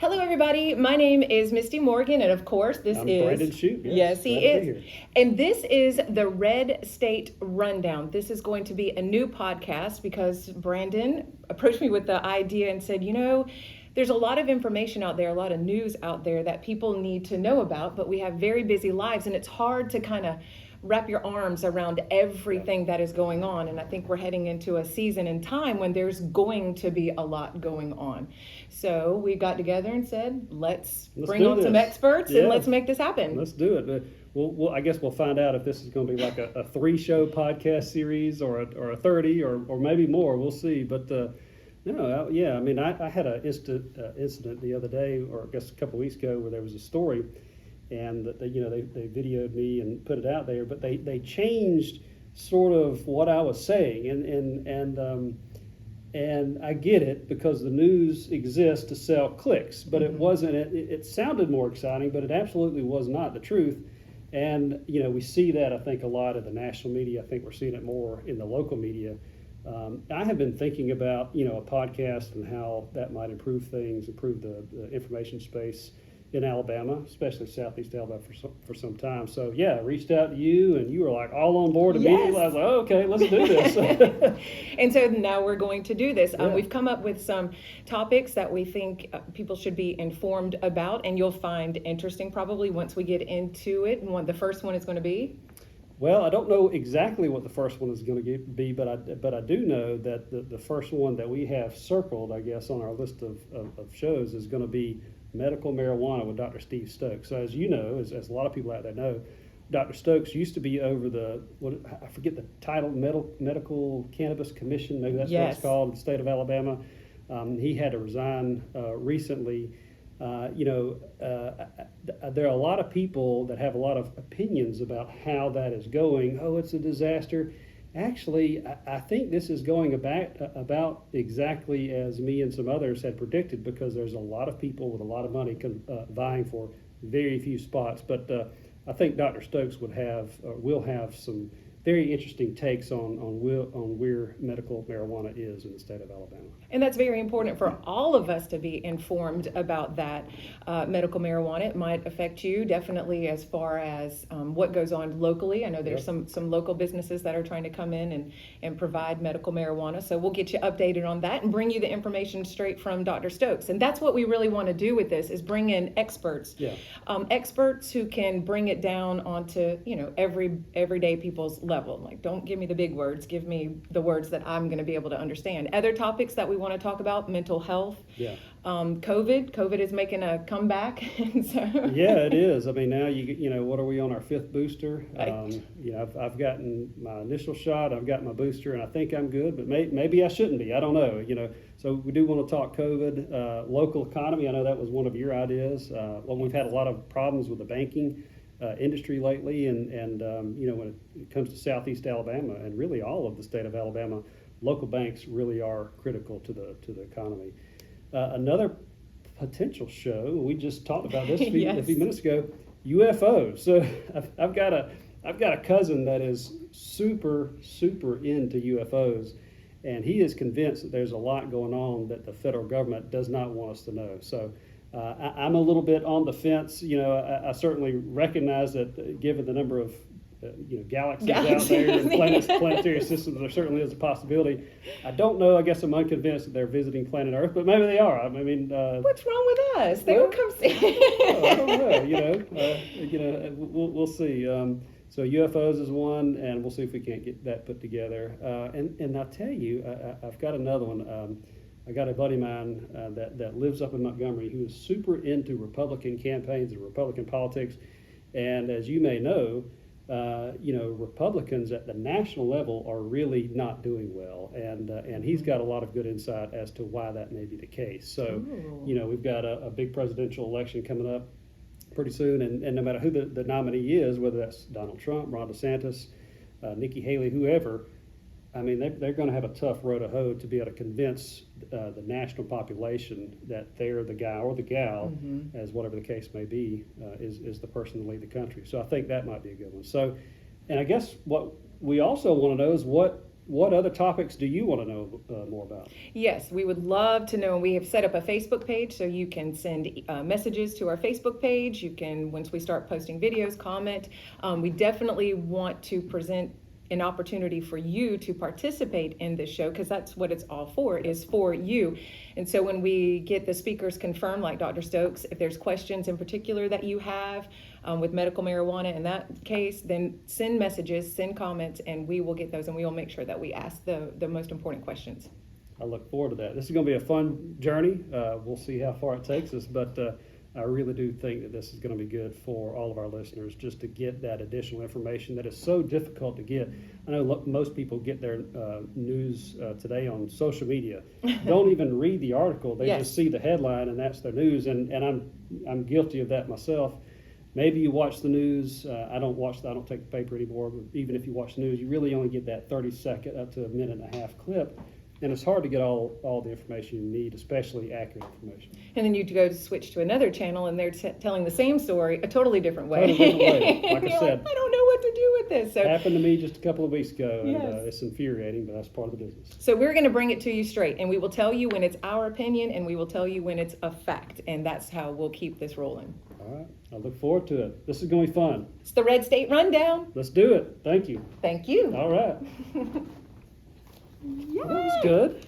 Hello, everybody. My name is Misty Morgan, and of course, I'm Brandon Shoupe. Yes, he glad to be is. here. And this is the Red State Rundown. This is going to be a new podcast because Brandon approached me with the idea and said, there's a lot of information out there, a lot of news out there that people need to know about, but we have very busy lives, and it's hard to kind of wrap your arms around everything that is going on. And I think we're heading into a season and time when there's going to be a lot going on. So we got together and said, let's bring on some experts and let's make this happen. Let's do it. I guess we'll find out if this is going to be like a 3-show podcast series or a 30 or maybe more. We'll see. But I had an incident the other day, or I guess a couple of weeks ago, where there was a story, and they videoed me and put it out there, but they changed sort of what I was saying, and I get it because the news exists to sell clicks, but it wasn't. It sounded more exciting, but it absolutely was not the truth. And we see that, I think, a lot in the national media. I think we're seeing it more in the local media. I have been thinking about a podcast and how that might improve things, improve the information space in Alabama, especially Southeast Alabama, for some time. So I reached out to you, and you were like all on board immediately. I was like, okay, let's do this. And so now we're going to do this. We've come up with some topics that we think people should be informed about, and you'll find interesting probably once we get into it. And the first one is going to be? Well, I don't know exactly what the first one is going to be, but I do know that the first one that we have circled, I guess, on our list of shows is going to be medical marijuana with Dr. Steve Stokes. So as you know, as a lot of people out there know, Dr. Stokes used to be over I forget the title, Medical Cannabis Commission, maybe that's what it's called, in the state of Alabama. He had to resign recently. There are a lot of people that have a lot of opinions about how that is going. Oh, it's a disaster. Actually, I think this is going about exactly as me and some others had predicted, because there's a lot of people with a lot of money vying for very few spots. But I think Dr. Stokes will have some very interesting takes on where medical marijuana is in the state of Alabama. And that's very important for all of us to be informed about that. Medical marijuana, it might affect you definitely as far as what goes on locally. I know there's some local businesses that are trying to come in and provide medical marijuana. So we'll get you updated on that and bring you the information straight from Dr. Stokes. And that's what we really want to do with this, is bring in experts. Experts who can bring it down onto, everyday people's level. Like, don't give me the big words, give me the words that I'm going to be able to understand. Other topics that we want to talk about: mental health. COVID is making a comeback. It is. I mean, now what are we on our 5th booster? I've gotten my initial shot, I've got my booster, and I think I'm good, but maybe I shouldn't be. I don't know. So we do want to talk COVID, local economy. I know that was one of your ideas. We've had a lot of problems with the banking industry lately, and when it comes to Southeast Alabama and really all of the state of Alabama, local banks really are critical to the economy. Another potential show, we just talked about this a few minutes ago, UFOs. So I've got a cousin that is super into UFOs, and he is convinced that there's a lot going on that the federal government does not want us to know. So I'm a little bit on the fence. I certainly recognize that given the number of galaxies out there and planetary systems, there certainly is a possibility. I don't know. I guess I'm unconvinced that they're visiting planet Earth, but maybe they are. I mean, what's wrong with us? They will come see. I don't know. We'll see. So UFOs is one, and we'll see if we can't get that put together. And I'll tell you, I've got another one. I got a buddy of mine that lives up in Montgomery who is super into Republican campaigns and Republican politics. And as you may know, Republicans at the national level are really not doing well. And he's got a lot of good insight as to why that may be the case. So, we've got a big presidential election coming up pretty soon. And no matter who the nominee is, whether that's Donald Trump, Ron DeSantis, Nikki Haley, whoever, I mean, they're going to have a tough row to hoe to be able to convince the national population that they're the guy or the gal, as whatever the case may be, is the person to lead the country. So I think that might be a good one. So, and I guess what we also want to know is what what other topics do you want to know more about? Yes, we would love to know. We have set up a Facebook page, so you can send messages to our Facebook page. You can, once we start posting videos, comment. We definitely want to present an opportunity for you to participate in this show, because that's what it's all for, is for you. And so when we get the speakers confirmed, like Dr. Stokes, if there's questions in particular that you have with medical marijuana in that case, then send messages, send comments, and we will get those, and we will make sure that we ask the most important questions. I look forward to that. This is going to be a fun journey. We'll see how far it takes us, but I really do think that this is going to be good for all of our listeners, just to get that additional information that is so difficult to get. I know most people get their news today on social media. Don't even read the article. They Yes. just see the headline and that's their news. And I'm guilty of that myself. Maybe you watch the news. I don't take the paper anymore, but even if you watch the news, you really only get that 30-second up to a minute and a half clip. And it's hard to get all the information you need, especially accurate information. And then you go to switch to another channel, and they're telling the same story a totally different way. Totally different way. Like I You're said, I don't know what to do with this. So, happened to me just a couple of weeks ago, and Yes. it's infuriating, but that's part of the business. so we're going to bring it to you straight, and we will tell you when it's our opinion, and we will tell you when it's a fact, and that's how we'll keep this rolling. All right, I look forward to it. This is going to be fun. It's the Red State Rundown. Let's do it. Thank you. Thank you. All right. Yay. That was good.